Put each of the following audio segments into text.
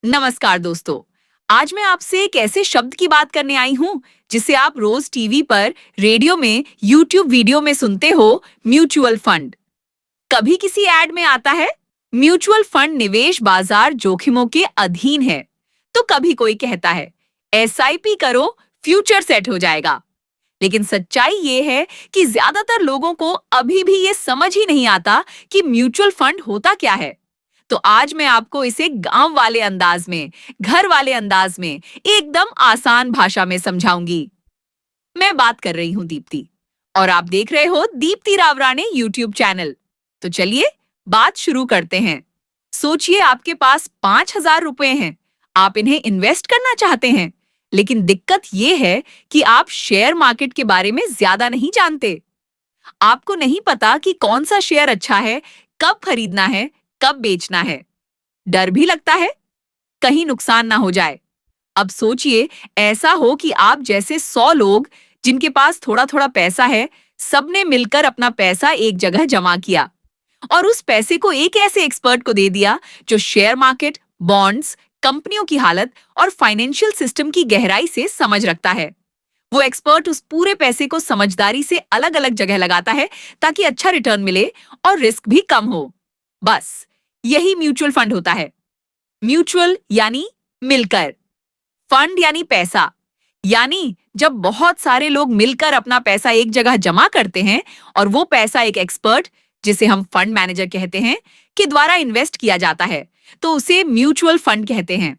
नमस्कार दोस्तों। आज मैं आपसे एक ऐसे शब्द की बात करने आई हूँ जिसे आप रोज टीवी पर, रेडियो में, यूट्यूब वीडियो में सुनते हो, म्यूचुअल फंड। कभी किसी ऐड में आता है म्यूचुअल फंड निवेश बाजार जोखिमों के अधीन है, तो कभी कोई कहता है एसआईपी करो, फ्यूचर सेट हो जाएगा। लेकिन सच्चाई ये है कि ज्यादातर लोगों को अभी भी ये समझ ही नहीं आता कि म्यूचुअल फंड होता क्या है। तो आज मैं आपको इसे गांव वाले अंदाज में, घर वाले अंदाज में, एकदम आसान भाषा में समझाऊंगी। मैं बात कर रही हूँ दीप्ति, और आप देख रहे हो दीप्ति रावराणे यूट्यूब चैनल। तो चलिए बात शुरू करते हैं। सोचिए आपके पास 5,000 रुपए हैं। आप इन्हें इन्वेस्ट करना चाहते हैं, लेकिन दिक्कत ये है कि आप शेयर मार्केट के बारे में ज्यादा नहीं जानते। आपको नहीं पता कि कौन सा शेयर अच्छा है, कब खरीदना है, कब बेचना है। डर भी लगता है कहीं नुकसान ना हो जाए। अब सोचिए ऐसा हो कि आप जैसे 100 लोग जिनके पास थोड़ा थोड़ा पैसा है, सबने मिलकर अपना पैसा एक जगह जमा किया और उस पैसे को एक ऐसे एक्सपर्ट को दे दिया जो शेयर मार्केट, बॉन्ड्स, कंपनियों की हालत और फाइनेंशियल सिस्टम की गहराई से समझ रखता है। वो एक्सपर्ट उस पूरे पैसे को समझदारी से अलग अलग जगह लगाता है ताकि अच्छा रिटर्न मिले और रिस्क भी कम हो। बस यही म्यूचुअल फंड होता है। म्यूचुअल यानी मिलकर, फंड यानी पैसा, यानी जब बहुत सारे लोग मिलकर अपना पैसा एक जगह जमा करते हैं और वो पैसा एक एक्सपर्ट, जिसे हम फंड मैनेजर कहते हैं, के द्वारा इन्वेस्ट किया जाता है, तो उसे म्यूचुअल फंड कहते हैं।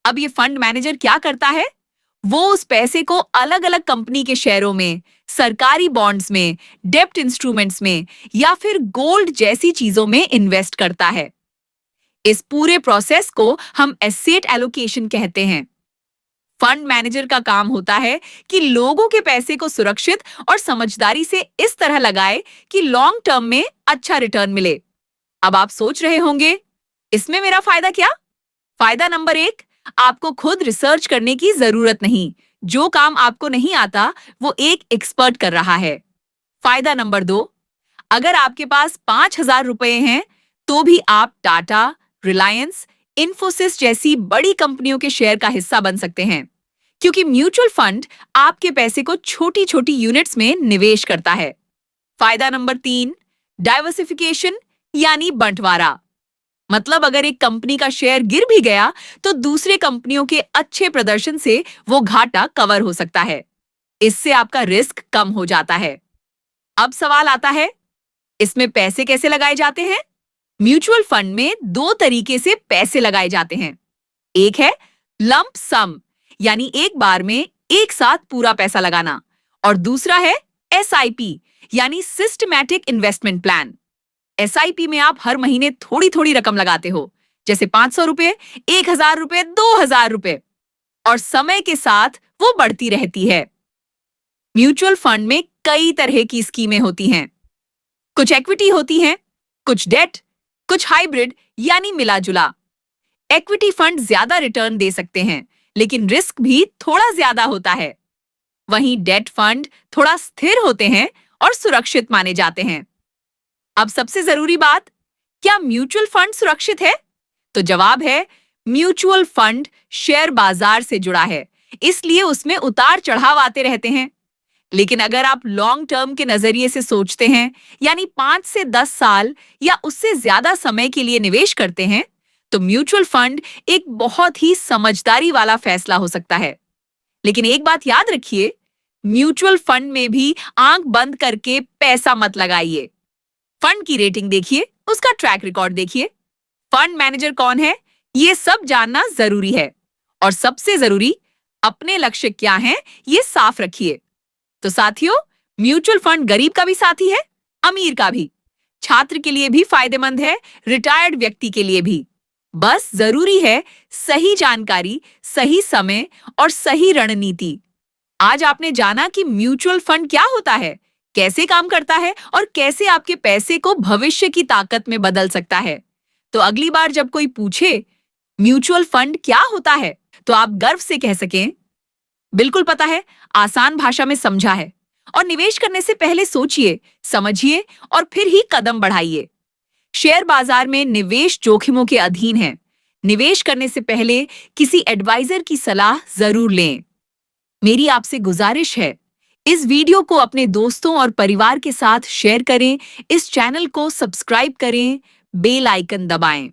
अब ये फंड मैनेजर क्या करता है? वो उस पैसे को अलग अलग कंपनी के शेयरों में, सरकारी बॉन्ड्स में, डेब्ट इंस्ट्रूमेंट्स में या फिर गोल्ड जैसी चीजों में इन्वेस्ट करता है। इस पूरे प्रोसेस को हम एसेट एलोकेशन कहते हैं। फंड मैनेजर का काम होता है कि लोगों के पैसे को सुरक्षित और समझदारी से इस तरह लगाए कि लॉन्ग टर्म में अच्छा रिटर्न मिले। अब आप सोच रहे होंगे, इसमें मेरा फायदा क्या? फायदा नंबर 1, आपको खुद रिसर्च करने की जरूरत नहीं। जो काम आपको नहीं आता, वो एक एक्सपर्ट कर रहा है। फायदा नंबर 2, अगर आपके पास 5,000 रुपए हैं, तो भी आप टाटा, रिलायंस, इन्फोसिस जैसी बड़ी कंपनियों के शेयर का हिस्सा बन सकते हैं, क्योंकि म्यूचुअल फंड आपके पैसे को छोटी छोटी यूनिट्स में निवेश करता है। फायदा नंबर 3, डाइवर्सिफिकेशन यानी बंटवारा। मतलब अगर एक कंपनी का शेयर गिर भी गया, तो दूसरे कंपनियों के अच्छे प्रदर्शन से वो घाटा कवर हो सकता है। इससे आपका रिस्क कम हो जाता है। अब सवाल आता है, इसमें पैसे कैसे लगाए जाते हैं? म्यूचुअल फंड में 2 तरीके से पैसे लगाए जाते हैं। एक है लंप सम, यानी एक बार में एक साथ पूरा पैसा लगाना, और दूसरा है एसआईपी, यानी सिस्टमैटिक इन्वेस्टमेंट प्लान। एसआईपी में आप हर महीने थोड़ी थोड़ी रकम लगाते हो, जैसे 500 रुपए, 1,000 रुपए, 2,000 रुपए, और समय के साथ वो बढ़ती रहती है। म्यूचुअल फंड में कई तरह की स्कीमें होती हैं। कुछ इक्विटी होती हैं, कुछ डेट, कुछ हाइब्रिड यानी मिला जुला। इक्विटी फंड ज्यादा रिटर्न दे सकते हैं, लेकिन रिस्क भी थोड़ा ज्यादा होता है। वहीं डेट फंड थोड़ा स्थिर होते हैं और सुरक्षित माने जाते हैं। अब सबसे जरूरी बात, क्या म्यूचुअल फंड सुरक्षित है? तो जवाब है, म्यूचुअल फंड शेयर बाजार से जुड़ा है, इसलिए उसमें उतार चढ़ाव आते रहते हैं। लेकिन अगर आप लॉन्ग टर्म के नजरिए से सोचते हैं, यानी 5 से 10 साल या उससे ज्यादा समय के लिए निवेश करते हैं, तो म्यूचुअल फंड एक बहुत ही समझदारी वाला फैसला हो सकता है। लेकिन एक बात याद रखिए, म्यूचुअल फंड में भी आंख बंद करके पैसा मत लगाइए। फंड की रेटिंग देखिए, उसका ट्रैक रिकॉर्ड देखिए, फंड मैनेजर कौन है, ये सब जानना जरूरी है। और सबसे जरूरी, अपने लक्ष्य क्या हैं, ये साफ रखिए। तो साथियों, म्यूचुअल फंड गरीब का भी साथी है, अमीर का भी, छात्र के लिए भी फायदेमंद है, रिटायर्ड व्यक्ति के लिए भी। बस जरूरी है सही जानकारी, सही समय और सही रणनीति। आज आपने जाना कि म्यूचुअल फंड क्या होता है, कैसे काम करता है और कैसे आपके पैसे को भविष्य की ताकत में बदल सकता है। तो अगली बार जब कोई पूछे म्यूचुअल फंड क्या होता है, तो आप गर्व से कह सकें, बिल्कुल पता है, आसान भाषा में समझा है। और निवेश करने से पहले सोचिए, समझिए और फिर ही कदम बढ़ाइए। शेयर बाजार में निवेश जोखिमों के अधीन है, निवेश करने से पहले किसी एडवाइजर की सलाह जरूर लें। मेरी आपसे गुजारिश है, इस वीडियो को अपने दोस्तों और परिवार के साथ शेयर करें, इस चैनल को सब्सक्राइब करें, बेल आइकन दबाएं।